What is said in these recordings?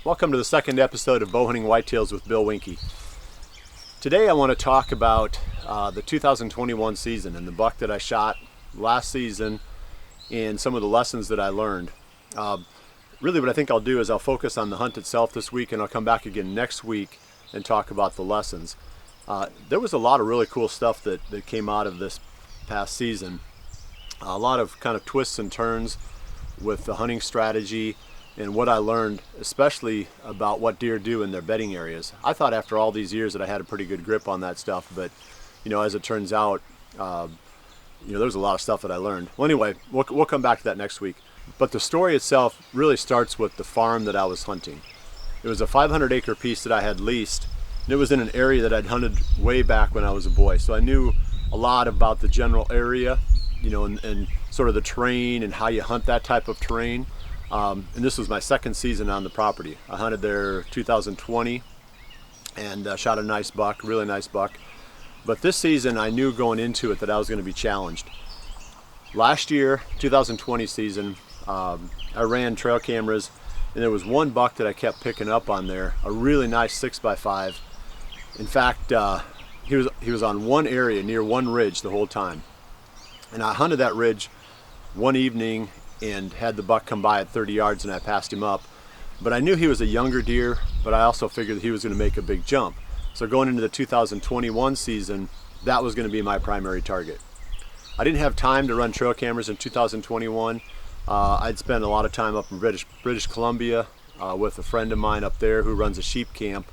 Welcome to the second episode of Bowhunting Whitetails with Bill Winke. Today I want to talk about the 2021 season and the buck that I shot last season and some of the lessons that I learned. Really what I think I'll do is I'll focus on the hunt itself this week, and I'll come back again next week and talk about the lessons. There was a lot of really cool stuff that came out of this past season. A lot of kind of twists and turns with the hunting strategy and what I learned, especially about what deer do in their bedding areas. I thought after all these years that I had a pretty good grip on that stuff, but as it turns out, there's a lot of stuff that I learned. Well, anyway, we'll come back to that next week. But the story itself really starts with the farm that I was hunting. It was a 500-acre piece that I had leased, and it was in an area that I'd hunted way back when I was a boy. So I knew a lot about the general area, and sort of the terrain and how you hunt that type of terrain. And this was my second season on the property. I hunted there 2020 and shot a nice buck, really nice buck. But this season I knew going into it that I was going to be challenged. Last year, 2020 season, I ran trail cameras, and there was one buck that I kept picking up on there, a really nice 6x5. In fact, he was on one area near one ridge the whole time. And I hunted that ridge one evening and had the buck come by at 30 yards, and I passed him up. But I knew he was a younger deer, but I also figured that he was going to make a big jump. So going into the 2021 season, that was going to be my primary target. I didn't have time to run trail cameras in 2021. I'd spent a lot of time up in British Columbia with a friend of mine up there who runs a sheep camp.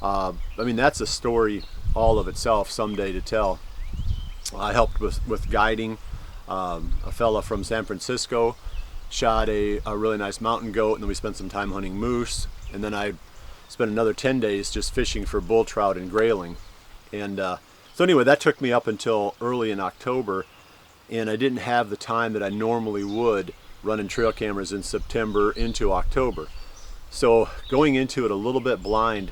That's a story all of itself someday to tell. I helped with guiding. A fella from San Francisco shot a really nice mountain goat, and then we spent some time hunting moose, and then I spent another 10 days just fishing for bull trout and grayling. And so anyway, that took me up until early in October, and I didn't have the time that I normally would running trail cameras in September into October. So going into it a little bit blind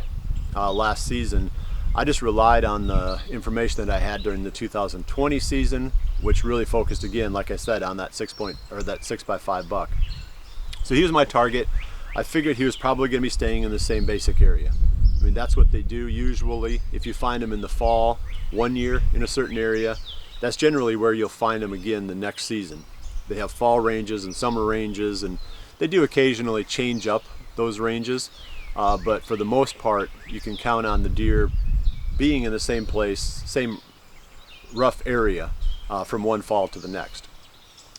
last season, I just relied on the information that I had during the 2020 season, which really focused, again, like I said, on that 6x5 buck. So he was my target. I figured he was probably going to be staying in the same basic area. That's what they do usually. If you find them in the fall, one year in a certain area, that's generally where you'll find them again the next season. They have fall ranges and summer ranges, and they do occasionally change up those ranges, but for the most part, you can count on the deer being in the same place, same rough area from one fall to the next.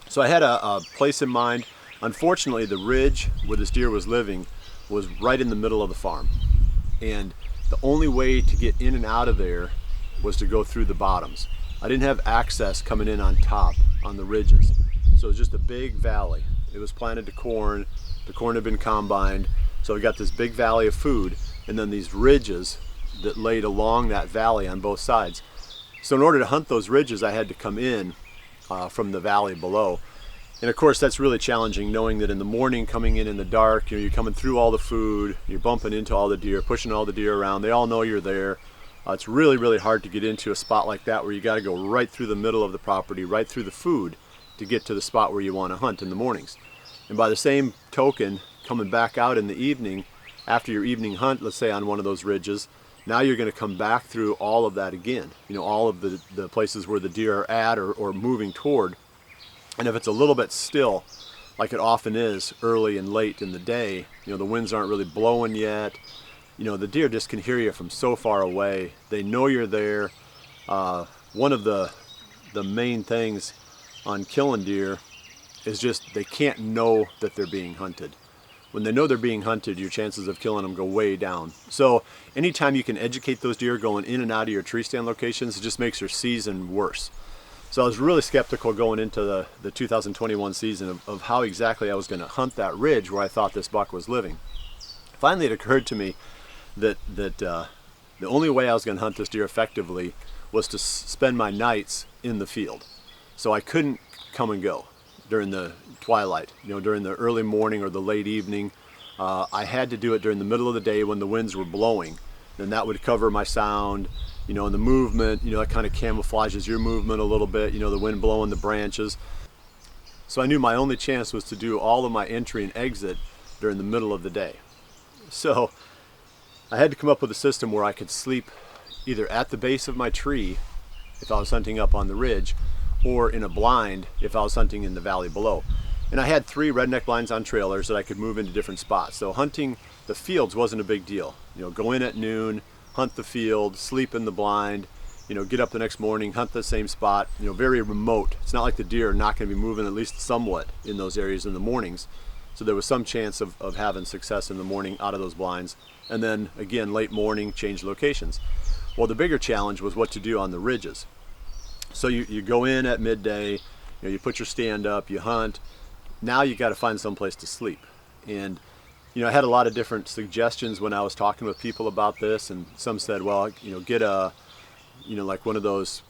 So I had a place in mind. Unfortunately, the ridge where this deer was living was right in the middle of the farm, and the only way to get in and out of there was to go through the bottoms. I didn't have access coming in on top on the ridges, so it was just a big valley. It was planted to corn. The corn had been combined, so we got this big valley of food, and then these ridges that laid along that valley on both sides. So in order to hunt those ridges, I had to come in from the valley below. And of course, that's really challenging, knowing that in the morning, coming in the dark, you're coming through all the food, you're bumping into all the deer, pushing all the deer around. They all know you're there. It's really, really hard to get into a spot like that where you got to go right through the middle of the property, right through the food to get to the spot where you want to hunt in the mornings. And by the same token, coming back out in the evening, after your evening hunt, let's say on one of those ridges, now you're going to come back through all of that again, all of the places where the deer are at or moving toward. And if it's a little bit still, like it often is early and late in the day, the winds aren't really blowing yet, the deer just can hear you from so far away. They know you're there. One of the main things on killing deer is just they can't know that they're being hunted. When they know they're being hunted, your chances of killing them go way down. So anytime you can educate those deer going in and out of your tree stand locations, it just makes your season worse. So I was really skeptical going into the 2021 season of how exactly I was going to hunt that ridge where I thought this buck was living. Finally, it occurred to me that the only way I was going to hunt this deer effectively was to spend my nights in the field. So I couldn't come and go during the twilight, during the early morning or the late evening. I had to do it during the middle of the day when the winds were blowing. Then that would cover my sound, and the movement, that kind of camouflages your movement a little bit, the wind blowing the branches. So I knew my only chance was to do all of my entry and exit during the middle of the day. So I had to come up with a system where I could sleep either at the base of my tree if I was hunting up on the ridge, or in a blind if I was hunting in the valley below. And I had 3 redneck blinds on trailers that I could move into different spots. So hunting the fields wasn't a big deal. Go in at noon, hunt the field, sleep in the blind, get up the next morning, hunt the same spot, very remote. It's not like the deer are not going to be moving at least somewhat in those areas in the mornings. So there was some chance of having success in the morning out of those blinds. And then again, late morning, change locations. Well, the bigger challenge was what to do on the ridges. So you go in at midday, you put your stand up, you hunt. Now you got to find some place to sleep. And I had a lot of different suggestions when I was talking with people about this, and some said, well, get a like one of those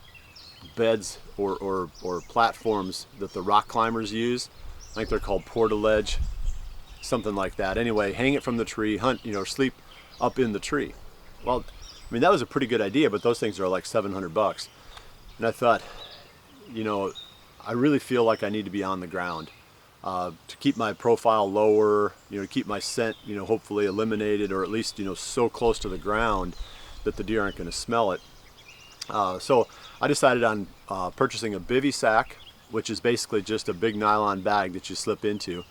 beds or platforms that the rock climbers use. I think they're called portaledge, something like that. Anyway, hang it from the tree, hunt, sleep up in the tree. Well, I mean, that was a pretty good idea, but those things are like $700. And I thought, I really feel like I need to be on the ground to keep my profile lower, to keep my scent, hopefully eliminated, or at least, so close to the ground that the deer aren't going to smell it. So I decided on purchasing a bivy sack, which is basically just a big nylon bag that you slip into.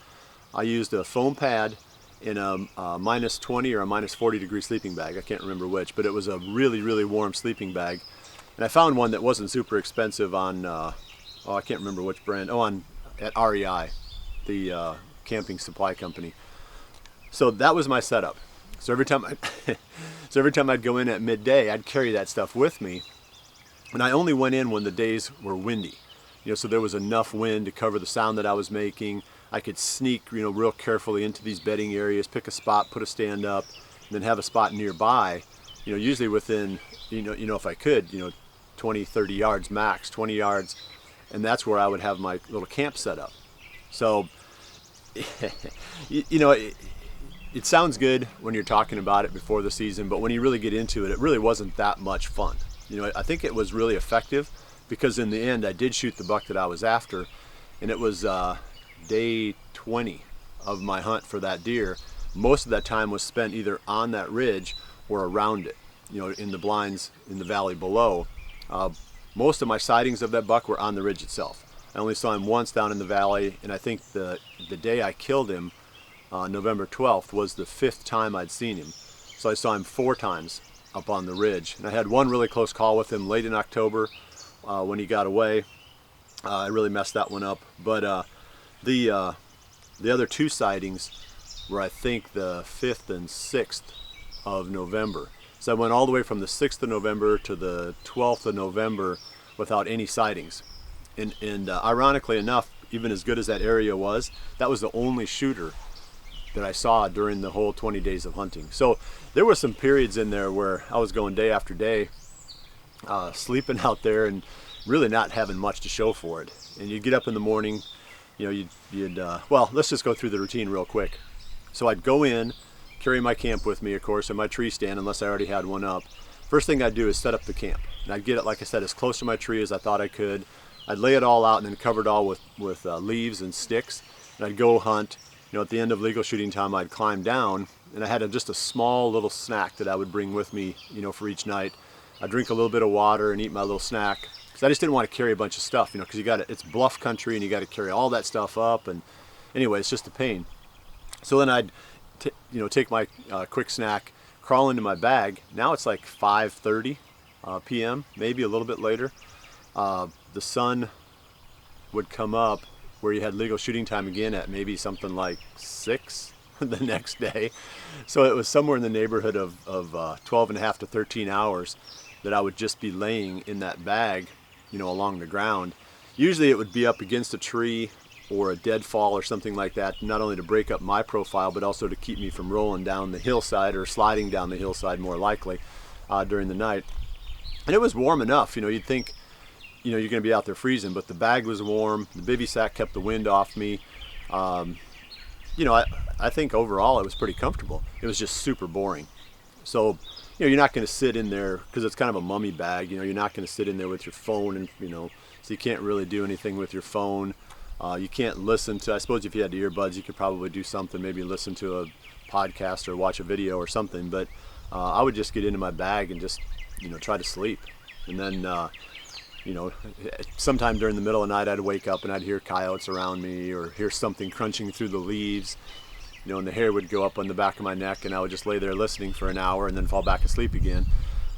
I used a foam pad in a minus 20 or a minus 40 degree sleeping bag. I can't remember which, but it was a really, really warm sleeping bag. And I found one that wasn't super expensive on, I can't remember which brand. At REI, the camping supply company. So that was my setup. So every time I'd go in at midday, I'd carry that stuff with me. And I only went in when the days were windy. So there was enough wind to cover the sound that I was making. I could sneak, real carefully into these bedding areas, pick a spot, put a stand up, and then have a spot nearby, usually within, if I could, 20, 30 yards max, 20 yards. And that's where I would have my little camp set up. So, it sounds good when you're talking about it before the season, but when you really get into it, it really wasn't that much fun. I think it was really effective because in the end I did shoot the buck that I was after, and it was day 20 of my hunt for that deer. Most of that time was spent either on that ridge or around it, in the blinds in the valley below. Most of my sightings of that buck were on the ridge itself. I only saw him once down in the valley, and I think the day I killed him, November 12th, was the 5th time I'd seen him. So I saw him 4 times up on the ridge. And I had one really close call with him late in October when he got away. I really messed that one up. But the other 2 sightings were, I think, the 5th and 6th of November. So I went all the way from the 6th of November to the 12th of November without any sightings. And ironically enough, even as good as that area was, that was the only shooter that I saw during the whole 20 days of hunting. So there were some periods in there where I was going day after day, sleeping out there and really not having much to show for it. And you'd get up in the morning, well, let's just go through the routine real quick. So I'd go in, carry my camp with me, of course, and my tree stand, unless I already had one up. First thing I'd do is set up the camp. And I'd get it, like I said, as close to my tree as I thought I could. I'd lay it all out and then cover it all with leaves and sticks. And I'd go hunt. At the end of legal shooting time, I'd climb down, and I had just a small little snack that I would bring with me, for each night. I'd drink a little bit of water and eat my little snack, because I just didn't want to carry a bunch of stuff, because it's bluff country and you got to carry all that stuff up, and anyway, it's just a pain. So then I'd take my quick snack, crawl into my bag. Now it's like 5:30 p.m., maybe a little bit later. The sun would come up where you had legal shooting time again at maybe something like 6 the next day. So it was somewhere in the neighborhood of 12 and a half to 13 hours that I would just be laying in that bag, along the ground. Usually it would be up against a tree or a deadfall or something like that, not only to break up my profile, but also to keep me from rolling down the hillside or sliding down the hillside more likely during the night. And it was warm enough, you'd think, you're going to be out there freezing, but the bag was warm. The bivy sack kept the wind off me. I think overall it was pretty comfortable. It was just super boring. So, you're not going to sit in there because it's kind of a mummy bag. You're not going to sit in there with your phone and, so you can't really do anything with your phone. You can't listen to, I suppose if you had earbuds, you could probably do something, maybe listen to a podcast or watch a video or something, but I would just get into my bag and just, try to sleep. And then, sometime during the middle of the night, I'd wake up and I'd hear coyotes around me or hear something crunching through the leaves, and the hair would go up on the back of my neck, and I would just lay there listening for an hour and then fall back asleep again.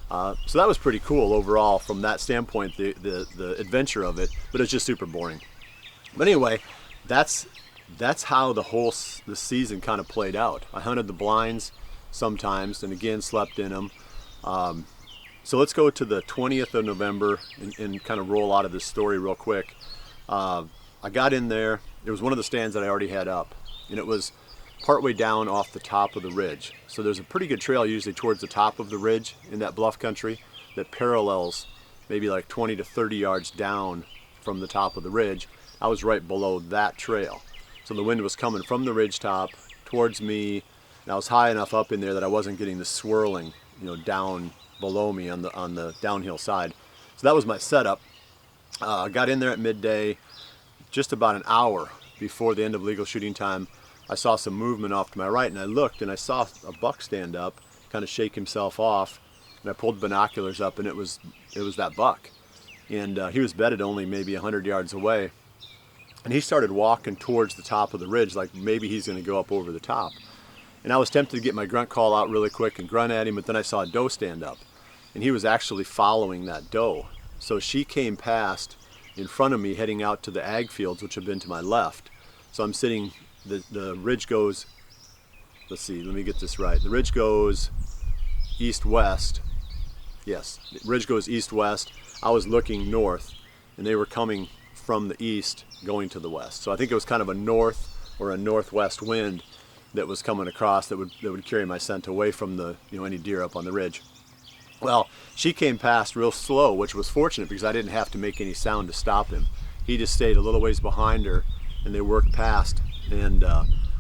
So that was pretty cool overall from that standpoint, the adventure of it, but it's just super boring. But anyway, that's how the season kind of played out. I hunted the blinds sometimes and again slept in them. So let's go to the 20th of November and kind of roll out of this story real quick. I got in there. It was one of the stands that I already had up, and it was partway down off the top of the ridge. So there's a pretty good trail usually towards the top of the ridge in that bluff country that parallels maybe like 20 to 30 yards down from the top of the ridge. I was right below that trail. So the wind was coming from the ridge top towards me, and I was high enough up in there that I wasn't getting the swirling, down below me on the downhill side. So that was my setup. I got in there at midday, just about an hour before the end of legal shooting time. I saw some movement off to my right, and I looked and I saw a buck stand up, kind of shake himself off, and I pulled binoculars up, and it was that buck. And he was bedded only maybe 100 yards away, and he started walking towards the top of the ridge like maybe he's going to go up over the top. And I was tempted to get my grunt call out really quick and grunt at him, but then I saw a doe stand up, and he was actually following that doe. So she came past in front of me heading out to the ag fields, which have been to my left. So I'm sitting, the ridge goes, let's see, let me get this right. The ridge goes east-west. Yes, the ridge goes east-west. I was looking north, and they were coming from the east going to the west. So I think it was kind of a north or a northwest wind that was coming across that would carry my scent away from the any deer up on the ridge. Well, she came past real slow, which was fortunate because I didn't have to make any sound to stop him. He just stayed a little ways behind her, and they worked past. And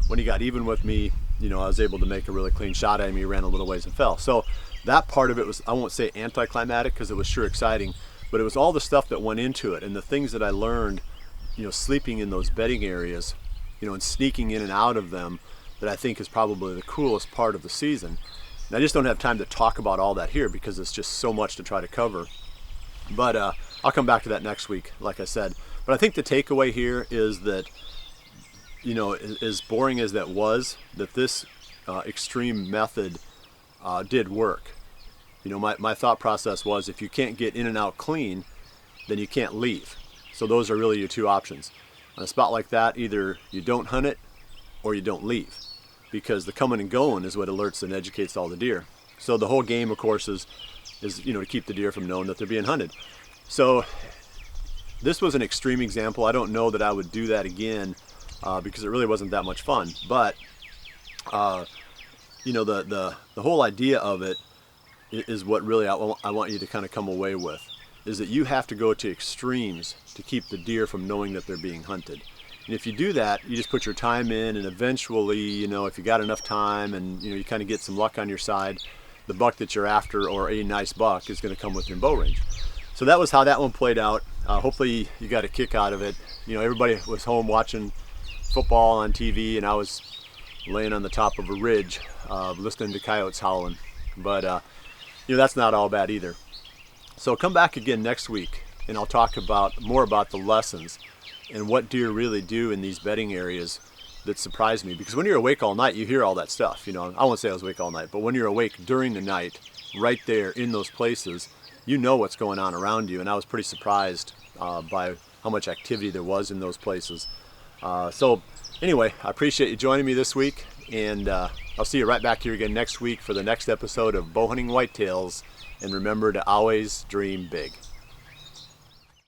when he got even with me, I was able to make a really clean shot at him. He ran a little ways and fell. So that part of it was, I won't say anticlimactic because it was sure exciting, but it was all the stuff that went into it and the things that I learned, sleeping in those bedding areas, and sneaking in and out of them, that I think is probably the coolest part of the season. And I just don't have time to talk about all that here because it's just so much to try to cover. But I'll come back to that next week, like I said. But I think the takeaway here is that, as boring as that was, that this extreme method did work. My thought process was, if you can't get in and out clean, then you can't leave. So those are really your two options. On a spot like that, either you don't hunt it or you don't leave, because the coming and going is what alerts and educates all the deer. So the whole game, of course, is to keep the deer from knowing that they're being hunted. So this was an extreme example. I don't know that I would do that again because it really wasn't that much fun. But the whole idea of it is what really I want you to kind of come away with, is that you have to go to extremes to keep the deer from knowing that they're being hunted. And if you do that, you just put your time in, and eventually, if you got enough time and you kind of get some luck on your side, the buck that you're after, or a nice buck, is going to come within bow range. So that was how that one played out. Hopefully you got a kick out of it. Everybody was home watching football on TV, and I was laying on the top of a ridge listening to coyotes howling. But that's not all bad either. So come back again next week, and I'll talk more about the lessons and what deer really do in these bedding areas that surprise me. Because when you're awake all night, you hear all that stuff. I won't say I was awake all night, but when you're awake during the night, right there in those places, you know what's going on around you. And I was pretty surprised by how much activity there was in those places. So anyway, I appreciate you joining me this week, and I'll see you right back here again next week for the next episode of Bowhunting Whitetails. And remember to always dream big.